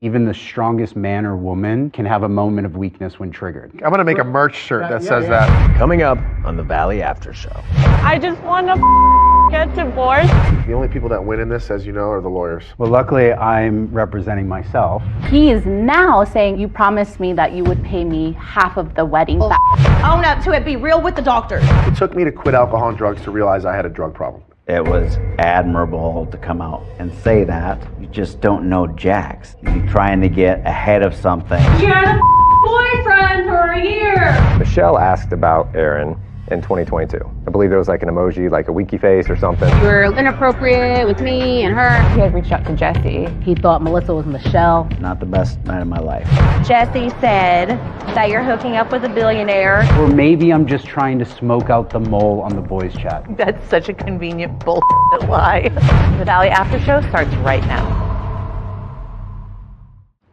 Even the strongest man or woman can have a moment of weakness when triggered. I'm gonna make a merch shirt that says that. Coming up on the Valley After Show. I just want to get divorced. The only people that win in this, as you know, are the lawyers. Well, luckily, I'm representing myself. He is now saying, you promised me that you would pay me half of the wedding back. Own up to it, be real with the doctors. It took me to quit alcohol and drugs to realize I had a drug problem. It was admirable to come out and say that. You just don't know Jax. You're trying to get ahead of something. You had a boyfriend for a year. Michelle asked about Aaron in 2022. I believe there was like an emoji, like a winky face or something. You were inappropriate with me and her. He had reached out to Jesse. He thought Melissa was Michelle. Not the best night of my life. Jesse said that you're hooking up with a billionaire. Or maybe I'm just trying to smoke out the mole on the boys' chat. That's such a convenient bullshit lie. The Valley After Show starts right now.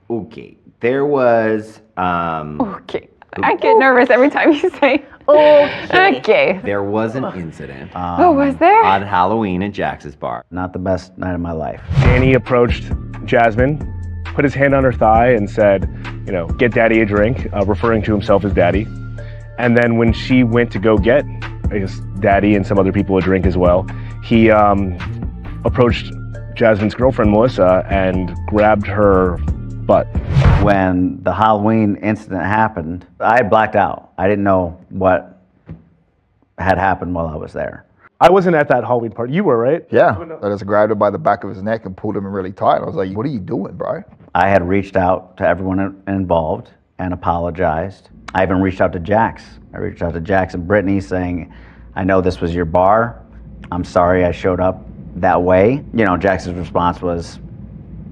Okay, there was, Okay. I get nervous every time you say, okay. there was an incident Was there? on Halloween at Jax's bar. Not the best night of my life. Danny approached Jasmine, put his hand on her thigh and said, you know, get daddy a drink, referring to himself as daddy. And then when she went to go get, I guess, daddy and some other people a drink as well, he approached Jasmine's girlfriend, Melissa, and grabbed her butt. When the Halloween incident happened, I had blacked out. I didn't know what had happened while I was there. I wasn't at that Halloween party. You were, right? Yeah, I just grabbed him by the back of his neck and pulled him in really tight. I was like, what are you doing, bro? I had reached out to everyone involved and apologized. I even reached out to Jax. I reached out to Jax and Brittany saying, I know this was your bar. I'm sorry I showed up that way. You know, Jax's response was,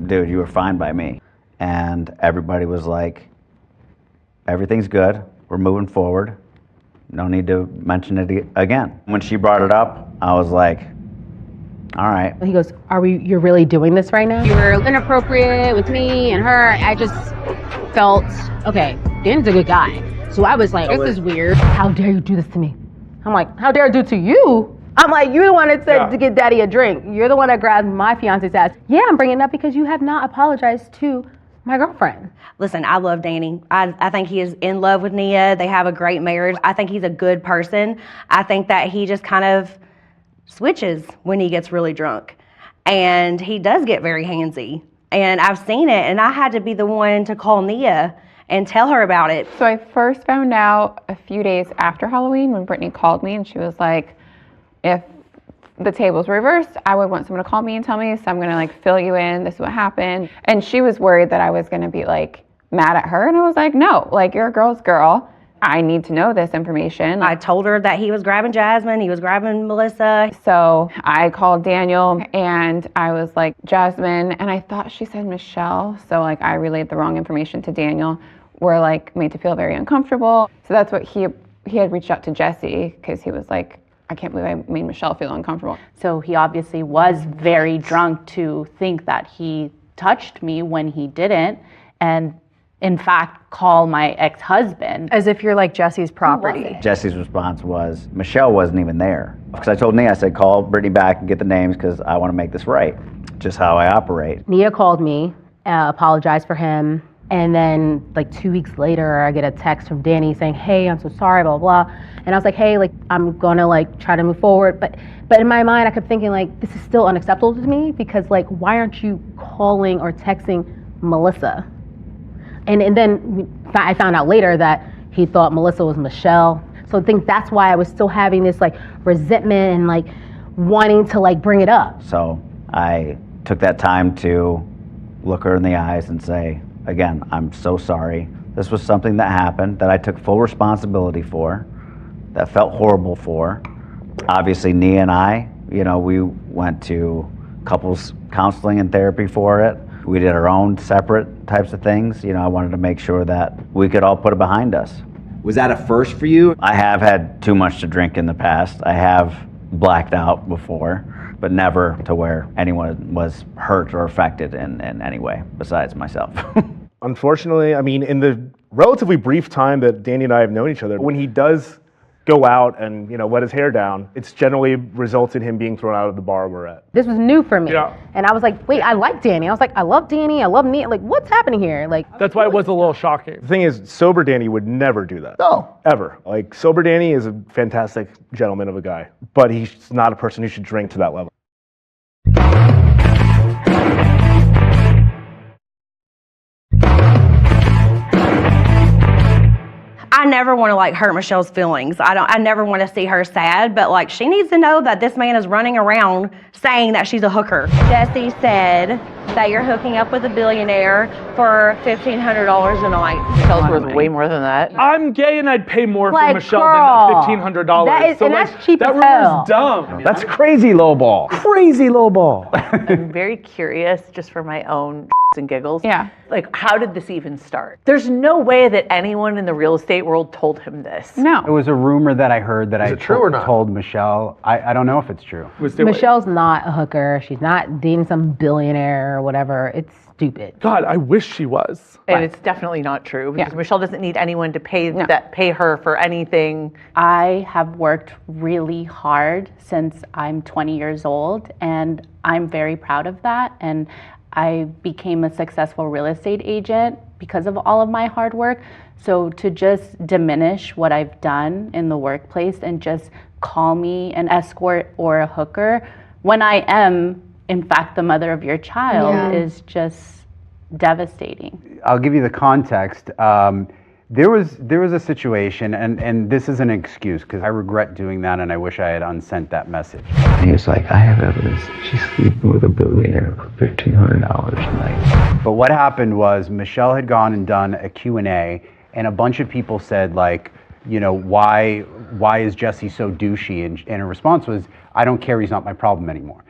dude, you were fine by me. And everybody was like, everything's good. We're moving forward. No need to mention it again. When she brought it up, I was like, all right. He goes, you're really doing this right now? You were inappropriate with me and her. I just felt, okay, Dan's a good guy. So I was like, this is weird. How dare you do this to me? I'm like, how dare I do it to you? I'm like, you're the one that said to get daddy a drink. You're the one that grabbed my fiance's ass. Yeah, I'm bringing it up because you have not apologized to my girlfriend. Listen, I love Danny. I think he is in love with Nia. They have a great marriage. I think he's a good person. I think that he just kind of switches when he gets really drunk. And he does get very handsy. And I've seen it, and I had to be the one to call Nia and tell her about it. So I first found out a few days after Halloween when Brittany called me and she was like, if the tables reversed, I would want someone to call me and tell me, so I'm gonna like fill you in, this is what happened. And she was worried that I was gonna be like mad at her, and I was like, no, like you're a girl's girl. I need to know this information. I told her that he was grabbing Jasmine, he was grabbing Melissa. So I called Daniel and I was like, Jasmine, and I thought she said Michelle, so like I relayed the wrong information to Daniel. We're like made to feel very uncomfortable. So that's what he had reached out to Jesse because he was like, I can't believe I made Michelle feel uncomfortable. So he obviously was very drunk to think that he touched me when he didn't, and in fact call my ex-husband. As if you're like Jesse's property. Jesse's response was, Michelle wasn't even there. Because I told Nia, I said, call Brittany back and get the names because I want to make this right. Just how I operate. Nia called me, apologized for him, and then like 2 weeks later, I get a text from Danny saying, hey, I'm so sorry, blah, blah, blah. And I was like, hey, like, I'm gonna like try to move forward. But in my mind, I kept thinking like, this is still unacceptable to me because like, why aren't you calling or texting Melissa? And then I found out later that he thought Melissa was Michelle. So I think that's why I was still having this like resentment and like wanting to like bring it up. So I took that time to look her in the eyes and say, again, I'm so sorry. This was something that happened that I took full responsibility for, that felt horrible for. Obviously, Nia and I, you know, we went to couples counseling and therapy for it. We did our own separate types of things. You know, I wanted to make sure that we could all put it behind us. Was that a first for you? I have had too much to drink in the past. I have blacked out before, but never to where anyone was hurt or affected in any way besides myself. Unfortunately, I mean, in the relatively brief time that Danny and I have known each other, when he does go out and, let his hair down, it's generally results in him being thrown out of the bar we're at. This was new for me. Yeah. And I was like, wait, I like Danny. I was like, I love Danny. I love Nia. Like, what's happening here? Like, That's why it was a little shocking. The thing is, sober Danny would never do that. No. Ever. Like, sober Danny is a fantastic gentleman of a guy, but he's not a person who should drink to that level. I never want to like hurt Michelle's feelings. I never want to see her sad, but like she needs to know that this man is running around saying that she's a hooker. Jesse said that you're hooking up with a billionaire for $1,500 a night. Michelle's worth way more than that. I'm gay and I'd pay more Like, for Michelle girl, than $1,500. that is- and that's cheap that as hell. rumor's dumb. That's crazy lowball. Crazy lowball. I'm very curious, just for my own and giggles. Yeah. Like, how did this even start? There's no way that anyone in the real estate world told him this. It No. was a rumor that I heard that Is I it true or not? told Michelle. I don't know if it's true. Michelle's not a hooker. She's not dating some billionaire or whatever. It's stupid. God, I wish she was. And it's definitely not true because Yeah. Michelle doesn't need anyone to pay her for anything. I have worked really hard since I'm 20 years old, and I'm very proud of that. And I became a successful real estate agent because of all of my hard work. So to just diminish what I've done in the workplace and just call me an escort or a hooker when I am, in fact, the mother of your child is just devastating. I'll give you the context. There was a situation, and this is an excuse because I regret doing that, and I wish I had unsent that message. He was like, I have evidence. She's sleeping with a billionaire for $1,500 a night. But what happened was Michelle had gone and done a Q&A, and a bunch of people said, like, why is Jesse so douchey? And her response was, I don't care, he's not my problem anymore.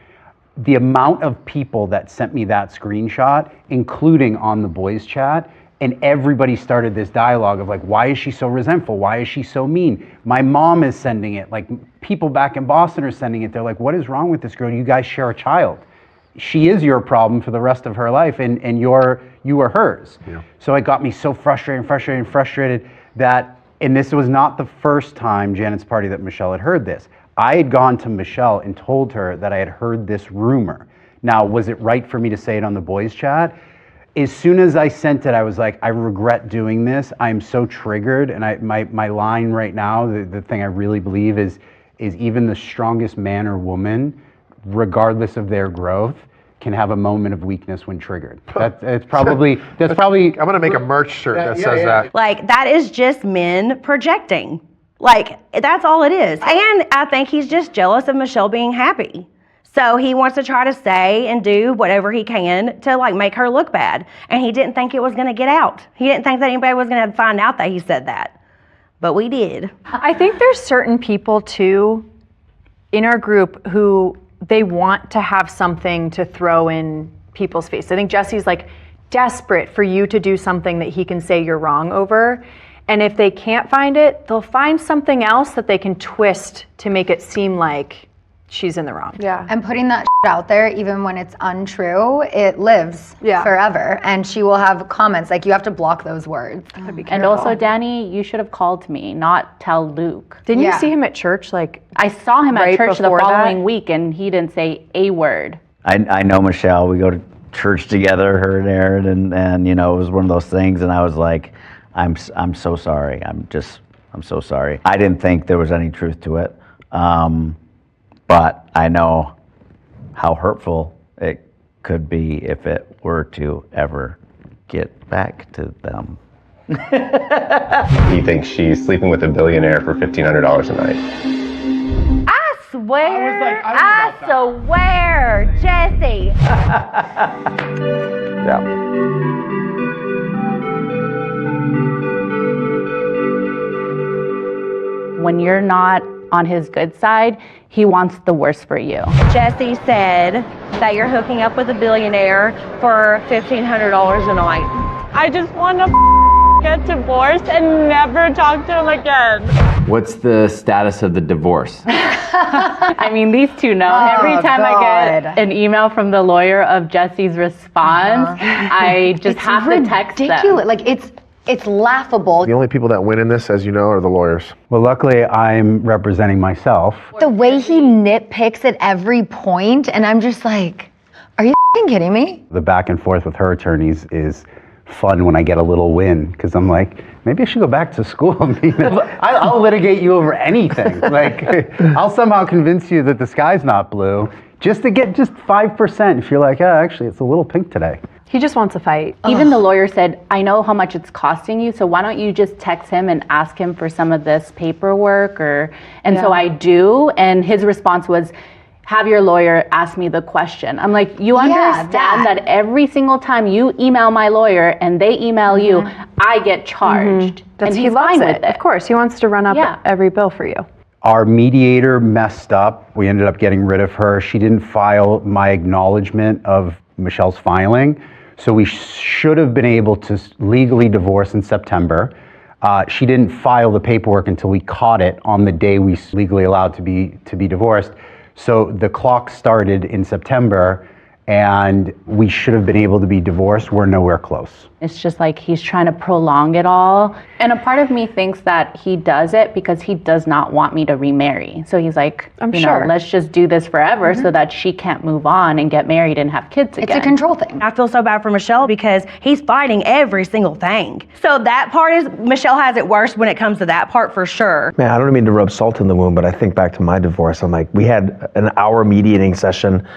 The amount of people that sent me that screenshot, including on the boys chat, and everybody started this dialogue of like, why is she so resentful? Why is she so mean? My mom is sending it. Like, people back in Boston are sending it. They're like, what is wrong with this girl? You guys share a child. She is your problem for the rest of her life, and you are hers. Yeah. So it got me so frustrated that, and this was not the first time, Janet's party, that Michelle had heard this. I had gone to Michelle and told her that I had heard this rumor. Now, was it right for me to say it on the boys chat? As soon as I sent it, I was like, I regret doing this. I'm so triggered. And my line right now, the thing I really believe is even the strongest man or woman, regardless of their growth, can have a moment of weakness when triggered. That's probably. I'm gonna make a merch shirt that says that. Like, that is just men projecting. Like, that's all it is. And I think he's just jealous of Michelle being happy. So he wants to try to say and do whatever he can to like make her look bad. And he didn't think it was going to get out. He didn't think that anybody was going to find out that he said that. But we did. I think there's certain people too in our group who they want to have something to throw in people's face. I think Jesse's like desperate for you to do something that he can say you're wrong over. And if they can't find it, they'll find something else that they can twist to make it seem like she's in the wrong. Yeah. And putting that out there, even when it's untrue, it lives forever. And she will have comments, like, you have to block those words. And also, Danny, you should have called me, not tell Luke. Didn't you see him at church? Like, I saw him right at church the before following that? week, and he didn't say a word. I know Michelle. We go to church together, her and Aaron, and it was one of those things. And I was like, I'm so sorry. I'm so sorry. I didn't think there was any truth to it, but I know how hurtful it could be if it were to ever get back to them. He thinks she's sleeping with a billionaire for $1,500 a night. I swear, Jesse. Yeah. When you're not on his good side, he wants the worst for you. Jesse said that you're hooking up with a billionaire for $1,500 a night. I just want to get divorced and never talk to him again. What's the status of the divorce? I mean, these two know. Every time I get an email from the lawyer of Jesse's response, I just have to text them. Like, It's laughable. The only people that win in this, as you know, are the lawyers. Well, luckily, I'm representing myself. The way he nitpicks at every point, and I'm just like, are you f***ing kidding me? The back and forth with her attorneys is fun when I get a little win, because I'm like, maybe I should go back to school. I'll litigate you over anything. Like, I'll somehow convince you that the sky's not blue, just to get just 5% if you're like, oh, actually, it's a little pink today. He just wants a fight. Even the lawyer said, I know how much it's costing you, so why don't you just text him and ask him for some of this paperwork? So I do, and his response was, have your lawyer ask me the question. I'm like, you understand that every single time you email my lawyer and they email you, I get charged. And he loves it. Of course, he wants to run up every bill for you. Our mediator messed up. We ended up getting rid of her. She didn't file my acknowledgement of Michelle's filing. So we should have been able to legally divorce in September. She didn't file the paperwork until we caught it on the day we legally allowed to be divorced. So the clock started in September, and we should have been able to be divorced. We're nowhere close. It's just like he's trying to prolong it all. And a part of me thinks that he does it because he does not want me to remarry. So he's like, you know, let's just do this forever so that she can't move on and get married and have kids again. It's a control thing. I feel so bad for Michelle because he's fighting every single thing. So that part is, Michelle has it worse when it comes to that part for sure. Man, I don't mean to rub salt in the wound, but I think back to my divorce. I'm like, we had an hour mediating session.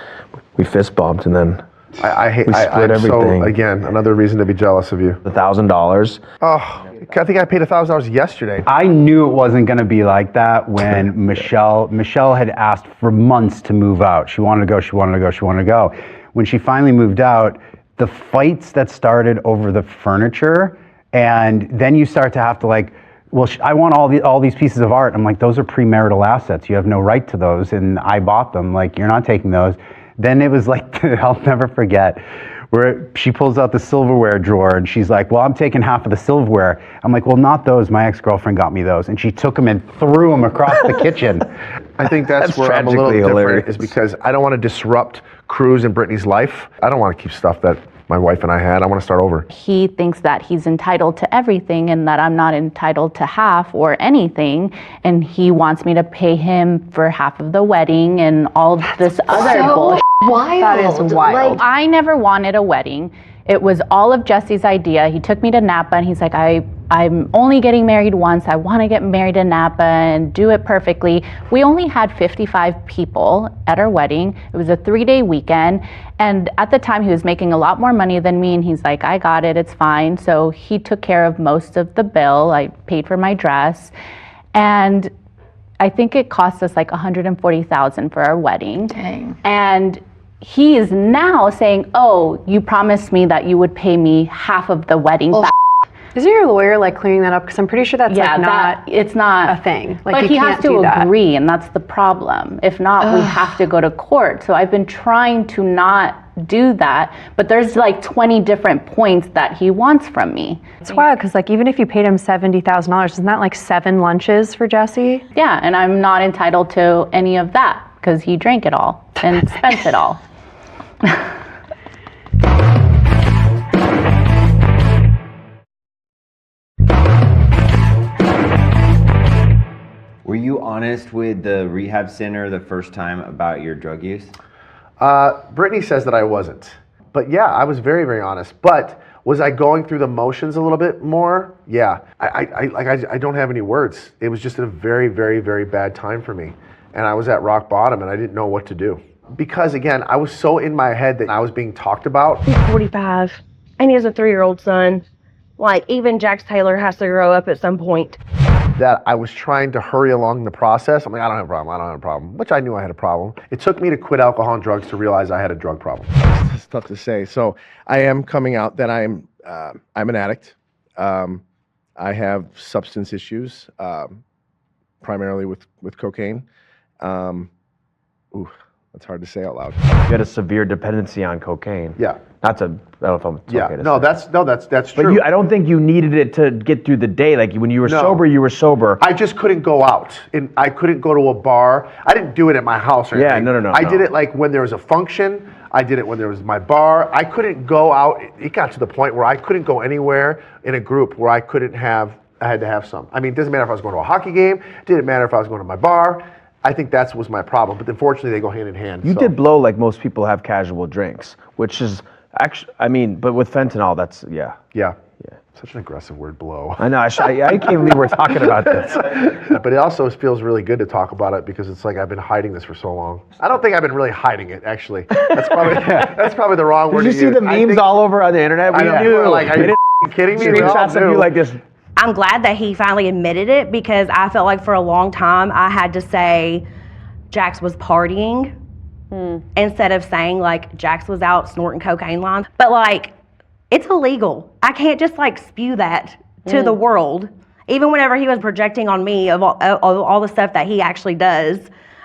We fist bumped and then I hate. we split everything. So, again, another reason to be jealous of you. $1,000. Oh, I think I paid $1,000 yesterday. I knew it wasn't going to be like that when Michelle had asked for months to move out. She wanted to go, she wanted to go, she wanted to go. When she finally moved out, the fights that started over the furniture, and then you start to have to like, well, I want all these pieces of art. I'm like, those are premarital assets. You have no right to those, and I bought them. Like, you're not taking those. Then it was like, I'll never forget, where she pulls out the silverware drawer and she's like, well, I'm taking half of the silverware. I'm like, well, not those. My ex-girlfriend got me those. And she took them and threw them across the kitchen. I think that's where I'm a little different, is because I don't want to disrupt Cruz and Brittany's life. I don't want to keep stuff that my wife and I had. I want to start over. He thinks that he's entitled to everything and that I'm not entitled to half or anything. And he wants me to pay him for half of the wedding and all this other bullshit. Wild. That is wild. Like, I never wanted a wedding. It was all of Jesse's idea. He took me to Napa and he's like, I'm only getting married once. I want to get married in Napa and do it perfectly. We only had 55 people at our wedding. It was a 3-day weekend. And at the time he was making a lot more money than me and he's like, I got it, it's fine. So he took care of most of the bill. I paid for my dress. And I think it cost us like $140,000 for our wedding. Dang. And he is now saying, oh, you promised me that you would pay me half of the wedding back. Isn't your lawyer like clearing that up? Because I'm pretty sure that's it's not a thing. Like, but you he can't has to do that. agree, and that's the problem. If not, we have to go to court. So I've been trying to not do that, but there's like 20 different points that he wants from me. It's wild because like even if you paid him $70,000, isn't that like 7 lunches for Jesse? Yeah, and I'm not entitled to any of that because he drank it all and spent it all. Were you honest with the rehab center the first time about your drug use? Brittany says that I wasn't. But yeah, I was very, very honest. But was I going through the motions a little bit more? Yeah. I don't have any words. It was just a very, very, very bad time for me. And I was at rock bottom and I didn't know what to do. Because again, I was so in my head that I was being talked about. He's 45 and he has a 3-year-old son. Like, even Jax Taylor has to grow up at some point. That I was trying to hurry along the process. I'm like, I don't have a problem, which I knew I had a problem. It took me to quit alcohol and drugs to realize I had a drug problem. It's tough to say. So I am coming out that I'm an addict. I have substance issues, primarily with cocaine. That's hard to say out loud. You had a severe dependency on cocaine. Yeah. I don't know if I'm okay to say. That's true. But I don't think you needed it to get through the day. Like when you were sober, you were sober. I just couldn't go out. I couldn't go to a bar. I didn't do it at my house or anything. Yeah, no. I did it like when there was a function. I did it when there was my bar. I couldn't go out. It got to the point where I couldn't go anywhere in a group where I had to have some. I mean, it doesn't matter if I was going to a hockey game. It didn't matter if I was going to my bar. I think that was my problem. But unfortunately, they go hand in hand. You did blow like most people have casual drinks, which is actually, I mean, but with fentanyl, that's, yeah. Yeah. Such an aggressive word, blow. I know. I can't believe we're talking about this. But it also feels really good to talk about it because it's like I've been hiding this for so long. I don't think I've been really hiding it, actually. That's probably the wrong word to use. Did you see the memes all over on the internet? I know. Like, are you kidding me? Screenshots of you like this. I'm glad that he finally admitted it because I felt like for a long time I had to say Jax was partying instead of saying like Jax was out snorting cocaine lines. But like, it's illegal. I can't just like spew that to the world. Even whenever he was projecting on me of all the stuff that he actually does,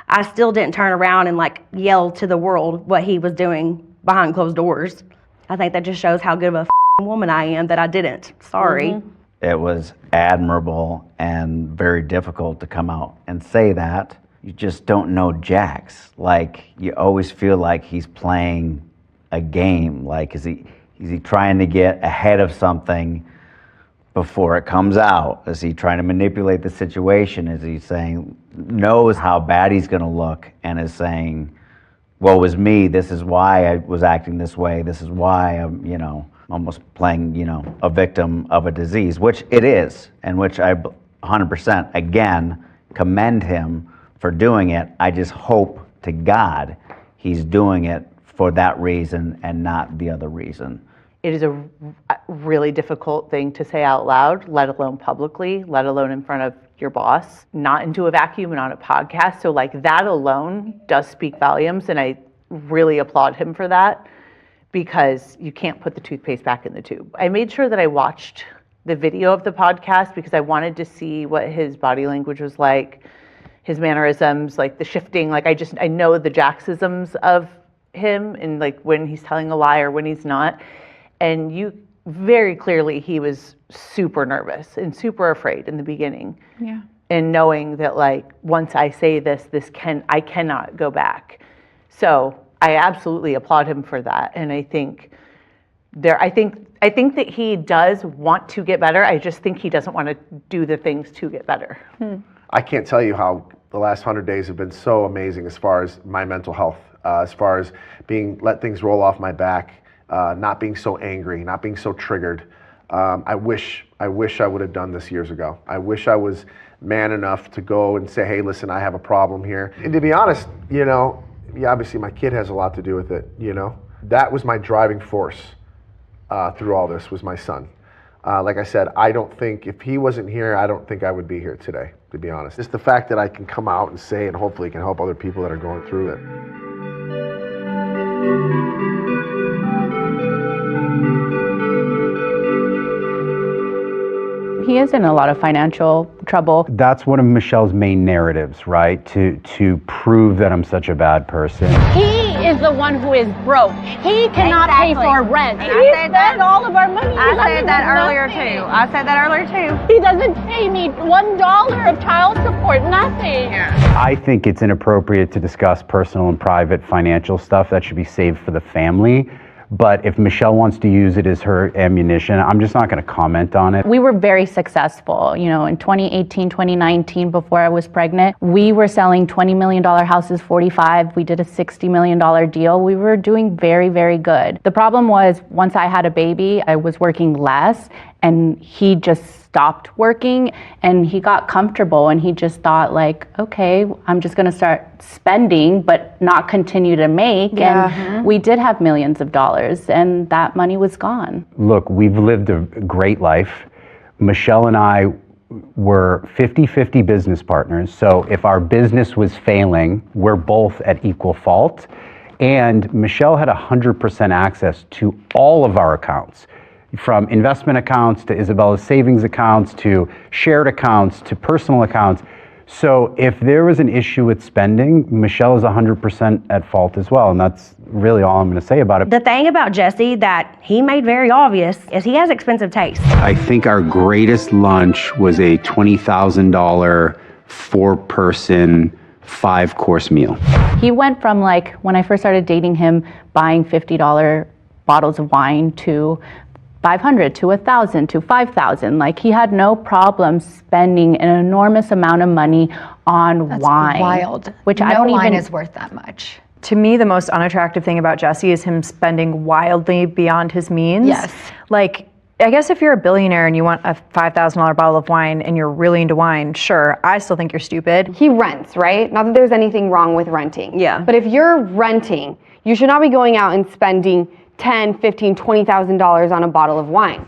I still didn't turn around and like yell to the world what he was doing behind closed doors. I think that just shows how good of a woman I am that I didn't. Sorry. It was admirable and very difficult to come out and say that. You just don't know Jax. Like, you always feel like he's playing a game. Like, is he trying to get ahead of something before it comes out? Is he trying to manipulate the situation? Is he knows how bad he's gonna look and is saying, woe is me, this is why I was acting this way, this is why I'm, almost playing, a victim of a disease, which it is, and which I 100%, again, commend him for doing it. I just hope to God he's doing it for that reason and not the other reason. It is a really difficult thing to say out loud, let alone publicly, let alone in front of your boss, not into a vacuum and on a podcast. So like that alone does speak volumes, and I really applaud him for that because you can't put the toothpaste back in the tube. I made sure that I watched the video of the podcast because I wanted to see what his body language was like, his mannerisms, like the shifting, like I know the Jaxisms of him and like when he's telling a lie or when he's not. And you very clearly, he was super nervous and super afraid in the beginning. Yeah. And knowing that like, once I say this, I cannot go back. So I absolutely applaud him for that. And I think that he does want to get better. I just think he doesn't want to do the things to get better. I can't tell you how the last 100 days have been so amazing as far as my mental health, as far as let things roll off my back. Not being so angry, not being so triggered. I wish I would have done this years ago. I wish I was man enough to go and say, hey, listen, I have a problem here. And to be honest, obviously my kid has a lot to do with it, That was my driving force through all this, was my son. Like I said, I don't think, if he wasn't here, I don't think I would be here today, to be honest. Just the fact that I can come out and say, and hopefully can help other people that are going through it. He is in a lot of financial trouble. That's one of Michelle's main narratives, right? To prove that I'm such a bad person. He is the one who is broke. He cannot pay for rent. And He spends all of our money. I said that earlier too. He doesn't pay me $1 of child support, nothing. I think it's inappropriate to discuss personal and private financial stuff. That should be saved for the family. But if Michelle wants to use it as her ammunition, I'm just not going to comment on it. We were very successful. In 2018, 2019, before I was pregnant, we were selling $20 million houses, 45. We did a $60 million deal. We were doing very, very good. The problem was once I had a baby, I was working less and he just stopped working and he got comfortable and he just thought like, okay, I'm just going to start spending but not continue to make. And we did have millions of dollars and that money was gone. Look, we've lived a great life. Michelle and I were 50-50 business partners. So if our business was failing, we're both at equal fault. And Michelle had 100% access to all of our accounts, from investment accounts to Isabella's savings accounts to shared accounts to personal accounts. So if there was an issue with spending, Michelle is 100% at fault as well. And that's really all I'm going to say about it. The thing about Jesse that he made very obvious is he has expensive taste. I think our greatest lunch was a $20,000 four-person 5-course meal. He went from like, when I first started dating him, buying $50 bottles of wine to 500 to 1,000 to 5,000. Like he had no problem spending an enormous amount of money on wine. Wild. Which no I don't wine even is worth that much. To me, the most unattractive thing about Jesse is him spending wildly beyond his means. Yes. Like, I guess if you're a billionaire and you want a $5,000 bottle of wine and you're really into wine, sure, I still think you're stupid. He rents, right? Not that there's anything wrong with renting. Yeah. But if you're renting, you should not be going out and spending $10,000, $15,000, $20,000 on a bottle of wine.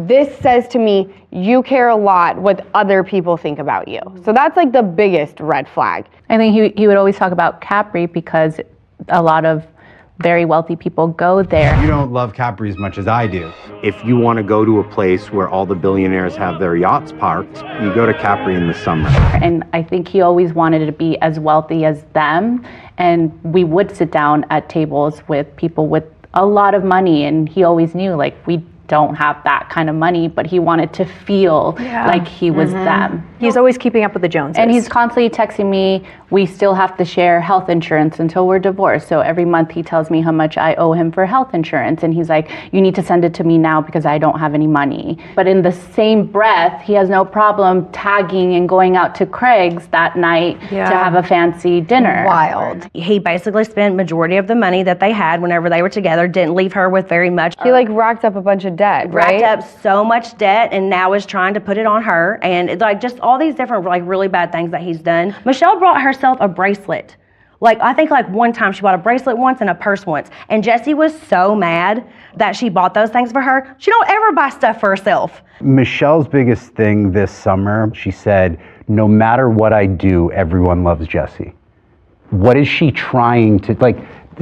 This says to me, you care a lot what other people think about you. So that's like the biggest red flag. I think he would always talk about Capri because a lot of very wealthy people go there. You don't love Capri as much as I do. If you want to go to a place where all the billionaires have their yachts parked, you go to Capri in the summer. And I think he always wanted to be as wealthy as them. And we would sit down at tables with people with a lot of money, and he always knew like we don't have that kind of money, but he wanted to feel like he was them. He's always keeping up with the Joneses. And he's constantly texting me, we still have to share health insurance until we're divorced. So every month he tells me how much I owe him for health insurance. And he's like, you need to send it to me now because I don't have any money. But in the same breath, he has no problem tagging and going out to Craig's that night to have a fancy dinner. Wild. He basically spent majority of the money that they had whenever they were together, didn't leave her with very much. He like racked up a bunch of debt, right? Racked up so much debt and now is trying to put it on her. And it's like just all these different like really bad things that he's done. Michelle brought herself a bracelet. Like I think like one time she bought a bracelet once and a purse once. And Jessie was so mad that she bought those things for her. She don't ever buy stuff for herself. Michelle's biggest thing this summer, she said, no matter what I do, everyone loves Jessie. What is she trying to, like,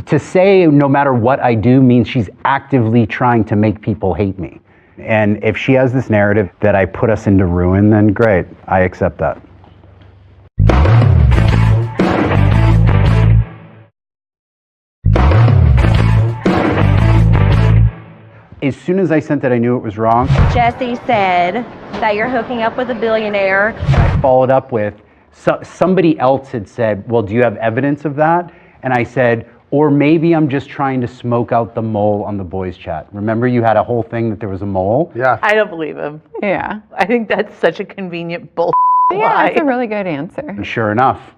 to say no matter what I do means she's actively trying to make people hate me. And if she has this narrative that I put us into ruin, then great, I accept that. As soon as I sent it, I knew it was wrong. Jessie said that you're hooking up with a billionaire. I followed up with, somebody else had said, well, do you have evidence of that? And I said, or maybe I'm just trying to smoke out the mole on the boys chat. Remember you had a whole thing that there was a mole? Yeah. I don't believe him. Yeah. I think that's such a convenient bull. Yeah, that's a really good answer. And sure enough,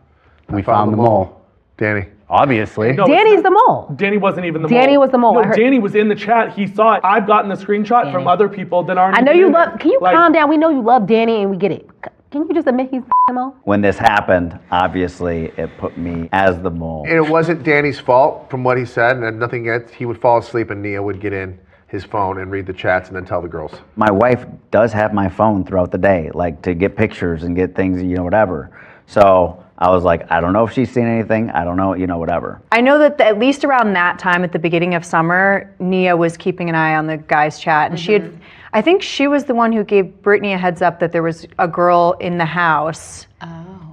we found the mole. Danny. Obviously. No, Danny's the mole. Danny wasn't even the mole. Danny was the mole. No, I heard. Danny was in the chat. He saw it. I've gotten the screenshot from other people that aren't I know even you in love. it. Can you Like, calm down? We know you love Danny, and we get it. Can you just admit he's the mole? When this happened, obviously it put me as the mole. And it wasn't Danny's fault from what he said, and nothing else. He would fall asleep and Nia would get in his phone and read the chats and then tell the girls. My wife does have my phone throughout the day, like to get pictures and get things, whatever. So I was like, I don't know if she's seen anything. I don't know, whatever. I know that at least around that time at the beginning of summer, Nia was keeping an eye on the guys' chat. And she had, I think she was the one who gave Brittany a heads up that there was a girl in the house.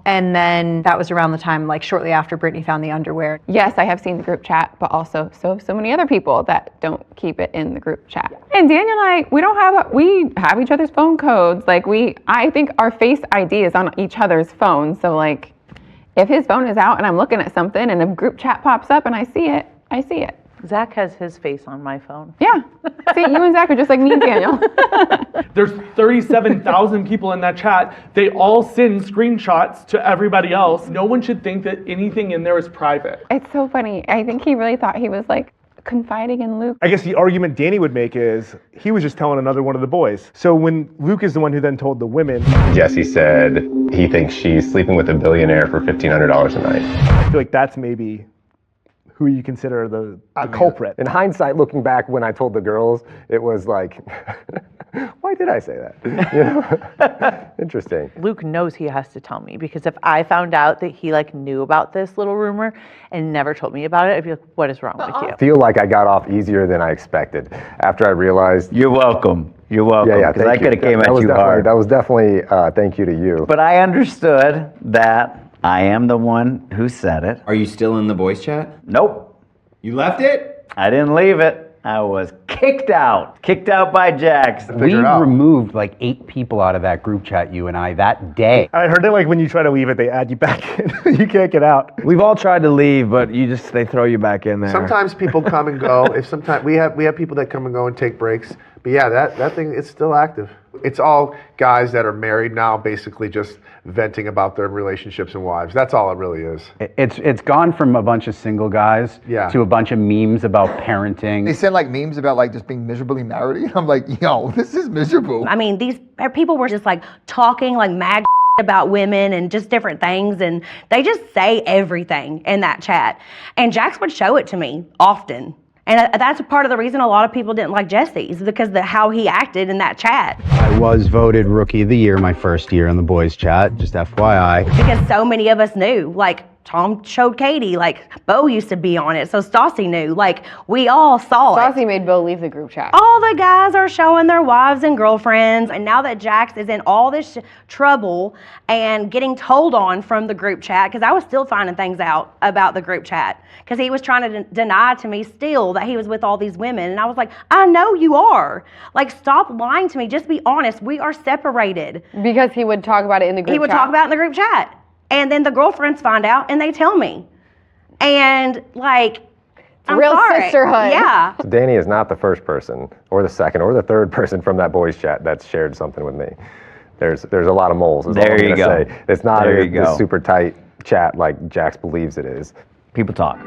And then that was around the time, like shortly after Brittany found the underwear. Yes, I have seen the group chat, but also so many other people that don't keep it in the group chat. And Daniel and I, we have each other's phone codes. Like I think our Face ID is on each other's phones. So like, if his phone is out and I'm looking at something and a group chat pops up and I see it, I see it. Zach has his face on my phone. Yeah. See, you and Zach are just like me and Daniel. There's 37,000 people in that chat. They all send screenshots to everybody else. No one should think that anything in there is private. It's so funny. I think he really thought he was like confiding in Luke. I guess the argument Danny would make is he was just telling another one of the boys. So when Luke is the one who then told the women. Jesse said he thinks she's sleeping with a billionaire for $1,500 a night. I feel like that's maybe who you consider the culprit. In hindsight, looking back when I told the girls, it was like, why did I say that? Interesting. Luke knows he has to tell me, because if I found out that he like knew about this little rumor and never told me about it, I'd be like, what is wrong with you? I feel like I got off easier than I expected after I realized. You're welcome. You're welcome. Yeah, because I could have came at you hard. That was definitely thank you to you. But I understood that I am the one who said it. Are you still in the boys chat? Nope. You left it? I didn't leave it. I was kicked out by Jax. We removed like 8 people out of that group chat, you and I, that day. I heard that like when you try to leave it, they add you back in. You can't get out. We've all tried to leave, but they throw you back in there. Sometimes people come and go. Sometimes we have people that come and go and take breaks. But yeah, that thing, it's still active. It's all guys that are married now, basically just venting about their relationships and wives. That's all it really is. It's gone from a bunch of single guys to a bunch of memes about parenting. They send like memes about like just being miserably married. I'm like, yo, this is miserable. I mean, these people were just like talking like mad about women and just different things, and they just say everything in that chat. And Jax would show it to me often. And that's a part of the reason a lot of people didn't like Jesse, is because of how he acted in that chat. I was voted Rookie of the Year my first year in the boys chat, just FYI. Because so many of us knew, like Tom showed Katie, like Bo used to be on it, so Stassi knew, like we all saw it. Stassi made Bo leave the group chat. All the guys are showing their wives and girlfriends, and now that Jax is in all this trouble and getting told on from the group chat, because I was still finding things out about the group chat, because he was trying to deny to me still that he was with all these women, and I was like, I know you are. Like, stop lying to me. Just be honest. We are separated. Because he would talk about it in the group chat? He would talk about it in the group chat. And then the girlfriends find out and they tell me. And like, I'm real sorry. sisterhood. Yeah. So Danny is not the first person, or the second, or the third person from that boys chat that's shared something with me. There's a lot of moles. Is all I'm gonna say. It's not a super tight chat like Jax believes it is. People talk.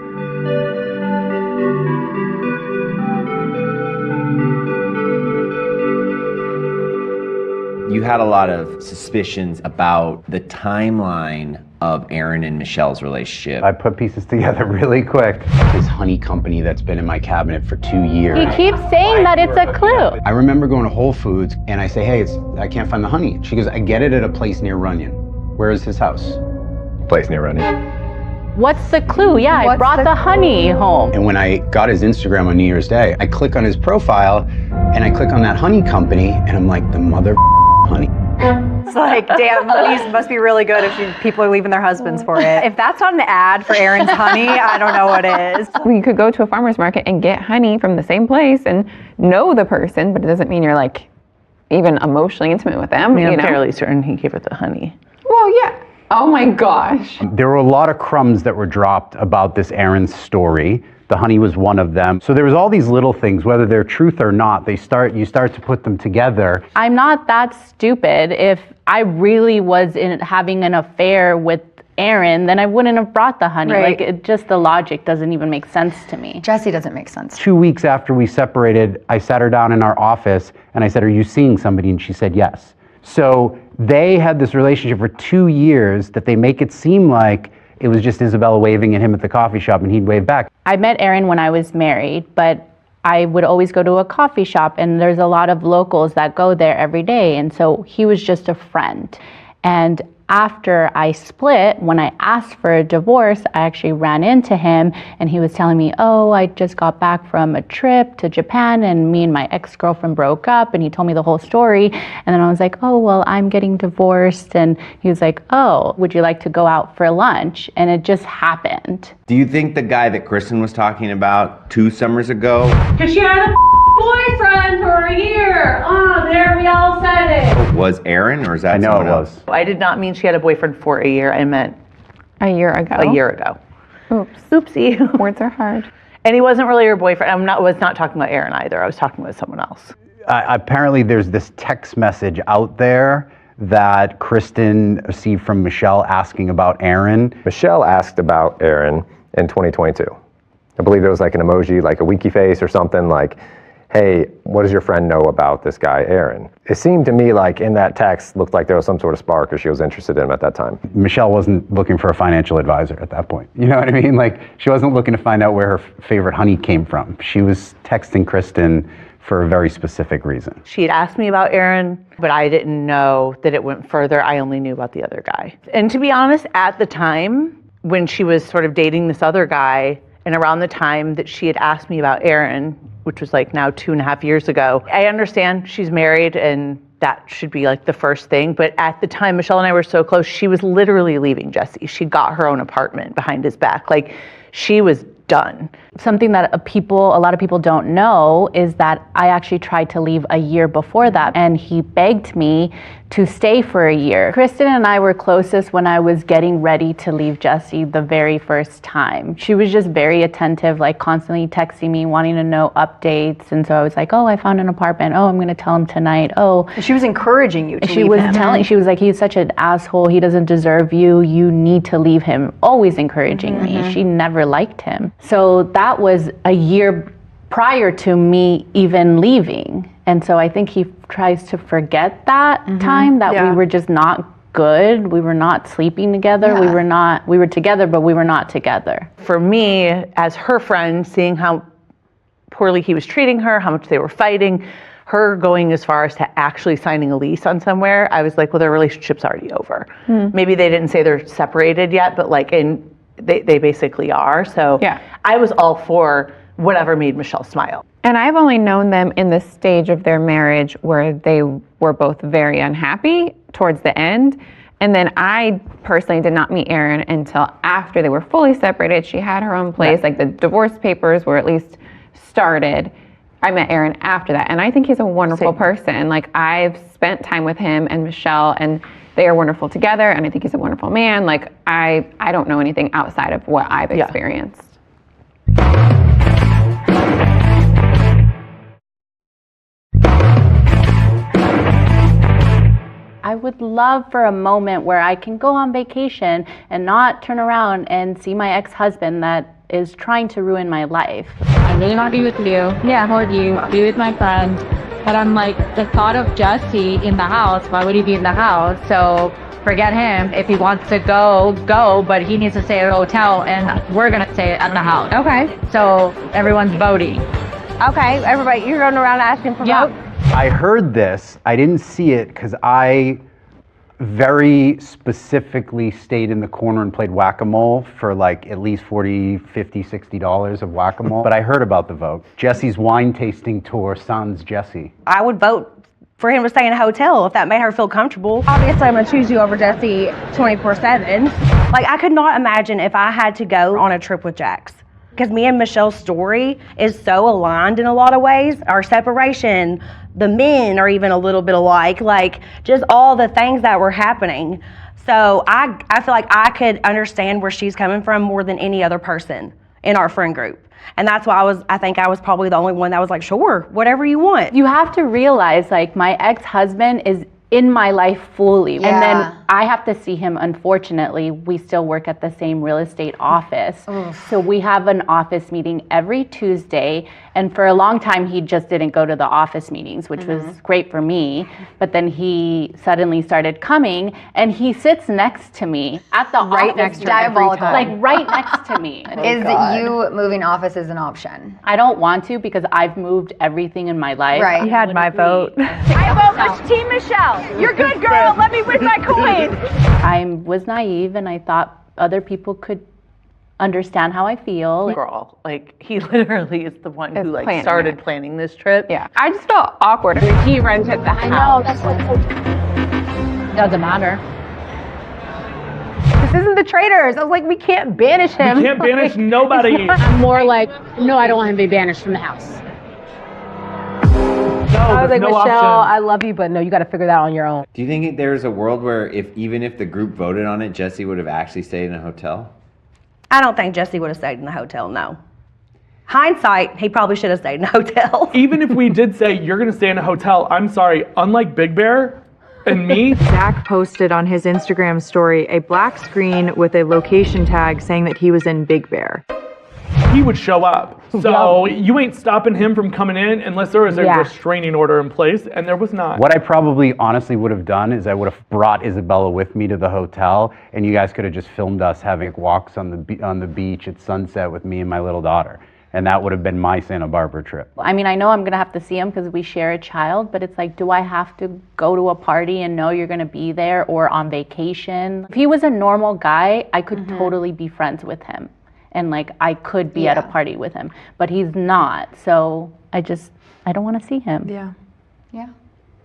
You had a lot of suspicions about the timeline of Aaron and Michelle's relationship. I put pieces together really quick. This honey company that's been in my cabinet for 2 years. He keeps saying that it's a clue. I remember going to Whole Foods and I say, hey, I can't find the honey. She goes, I get it at a place near Runyon. Where is his house? Place near Runyon. What's the clue? Yeah, I brought the honey home. And when I got his Instagram on New Year's Day, I click on his profile and I click on that honey company and I'm like, the mother honey. It's like, damn, honeys must be really good if people are leaving their husbands for it. If that's not an ad for Aaron's honey, I don't know what is. You could go to a farmer's market and get honey from the same place and know the person, but it doesn't mean you're like even emotionally intimate with them. I mean, I'm fairly certain he gave her the honey. Well, yeah. Oh my gosh. There were a lot of crumbs that were dropped about this Aaron's story. The honey was one of them. So there was all these little things, whether they're truth or not, you start to put them together. I'm not that stupid. If I really was having an affair with Aaron, then I wouldn't have brought the honey. Right. Like, just the logic doesn't even make sense to me. Jesse doesn't make sense. 2 weeks after we separated, I sat her down in our office and I said, are you seeing somebody? And she said, yes. So they had this relationship for 2 years that they make it seem like it was just Isabella waving at him at the coffee shop and he'd wave back. I met Aaron when I was married, but I would always go to a coffee shop and there's a lot of locals that go there every day. And so he was just a friend. And after I split, when I asked for a divorce, I actually ran into him and he was telling me, oh, I just got back from a trip to Japan and me and my ex-girlfriend broke up, and he told me the whole story. And then I was like, oh, well, I'm getting divorced. And he was like, oh, would you like to go out for lunch? And it just happened. Do you think the guy that Kristen was talking about 2 summers ago? Because she had a boyfriend for a year. Oh, there we all said it. Was Aaron, or is that I know someone it else? was. I did not mean she had a boyfriend for a year. I meant a year ago. A year ago. Oops. Oopsie. Words are hard. And he wasn't really her boyfriend. Was not talking about Aaron either. I was talking with someone else. Apparently there's this text message out there that Kristen received from Michelle asking about Aaron. Michelle asked about Aaron in 2022. I believe there was like an emoji, like a winky face or something, like, hey, what does your friend know about this guy, Aaron? It seemed to me like in that text looked like there was some sort of spark, or she was interested in him at that time. Michelle wasn't looking for a financial advisor at that point. You know what I mean? Like, she wasn't looking to find out where her favorite honey came from. She was texting Kristen for a very specific reason. She had asked me about Aaron, but I didn't know that it went further. I only knew about the other guy. And to be honest, at the time, when she was sort of dating this other guy, and around the time that she had asked me about Aaron, which was like now 2.5 years ago, I understand she's married and that should be like the first thing. But at the time, Michelle and I were so close, she was literally leaving Jesse. She got her own apartment behind his back. Like, she was done. something that a lot of people don't know is that I actually tried to leave a year before that, and he begged me to stay for a year. Kristen and I were closest when I was getting ready to leave Jesse the very first time. She was just very attentive, like constantly texting me, wanting to know updates. And so I was like, oh, I found an apartment. Oh, I'm going to tell him tonight. Oh. She was encouraging you to leave him. She was like, he's such an asshole. He doesn't deserve you. You need to leave him. Always encouraging me. She never liked him. So that was a year prior to me even leaving. And so I think he tries to forget that time that we were just not good. We were not sleeping together. We were together, but we were not together. For me, as her friend, seeing how poorly he was treating her, how much they were fighting, her going as far as to actually signing a lease on somewhere, I was like, well, their relationship's already over. Maybe they didn't say they're separated yet, but like they basically are. So I was all for whatever made Michelle smile. And I've only known them in the stage of their marriage where they were both very unhappy towards the end. And then I personally did not meet Erin until after they were fully separated. She had her own place, like the divorce papers were at least started. I met Erin after that. And I think he's a wonderful person. Like, I've spent time with him and Michelle, and they are wonderful together. And I think he's a wonderful man. Like, I don't know anything outside of what I've experienced. I would love for a moment where I can go on vacation and not turn around and see my ex-husband that is trying to ruin my life. I really want to be with you. Yeah, I with you. Be with my friends. But I'm like, the thought of Jesse in the house, why would he be in the house? So forget him. If he wants to go, but he needs to stay at a hotel, and we're going to stay at the house. Okay. So everyone's voting. Okay, everybody, you're going around asking for votes? I heard this. I didn't see it because I very specifically stayed in the corner and played whack-a-mole for like at least $40, $50, $60 of whack-a-mole. But I heard about the vote. Jesse's wine tasting tour sans Jesse. I would vote for him to stay in a hotel if that made her feel comfortable. Obviously, I'm going to choose you over Jesse 24/7. Like, I could not imagine if I had to go on a trip with Jax. Because me and Michelle's story is so aligned in a lot of ways. Our separation, the men are even a little bit alike, like just all the things that were happening. So I feel like I could understand where she's coming from more than any other person in our friend group. And that's why I think I was probably the only one that was like, sure, whatever you want. You have to realize, like, my ex-husband is in my life fully. And then I have to see him. Unfortunately, we still work at the same real estate office. So we have an office meeting every Tuesday. And for a long time, he just didn't go to the office meetings, which was great for me. But then he suddenly started coming, and he sits next to me at the office. Next to diabolical. Like right next to me. Is you moving offices an option? I don't want to, because I've moved everything in my life. Right. You had my vote. I vote Team Michelle. You're good, girl. Let me win my coin. I was naive, and I thought other people could understand how I feel. Girl, like, he literally is the one who like started planning this trip. Yeah, I just felt awkward when he rented the house. I know, that's what doesn't matter. This isn't the Traitors. I was like, we can't banish him. We can't banish nobody. I'm more like, no, I don't want him to be banished from the house. I was like, Michelle, I love you, but no, you got to figure that out on your own. Do you think there's a world where even if the group voted on it, Jesse would have actually stayed in a hotel? I don't think Jesse would have stayed in the hotel, no. Hindsight, he probably should have stayed in a hotel. Even if we did say, you're going to stay in a hotel, I'm sorry, unlike Big Bear and me. Zach posted on his Instagram story a black screen with a location tag saying that he was in Big Bear. He would show up. So you ain't stopping him from coming in unless there was a restraining order in place, and there was not. What I probably honestly would have done is I would have brought Isabella with me to the hotel, and you guys could have just filmed us having walks on the beach at sunset with me and my little daughter. And that would have been my Santa Barbara trip. I mean, I know I'm gonna have to see him because we share a child, but it's like, do I have to go to a party and know you're gonna be there, or on vacation? If he was a normal guy, I could totally be friends with him. And like, I could be at a party with him, but he's not. So I don't want to see him. Yeah,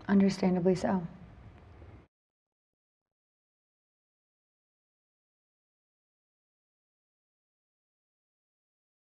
understandably so.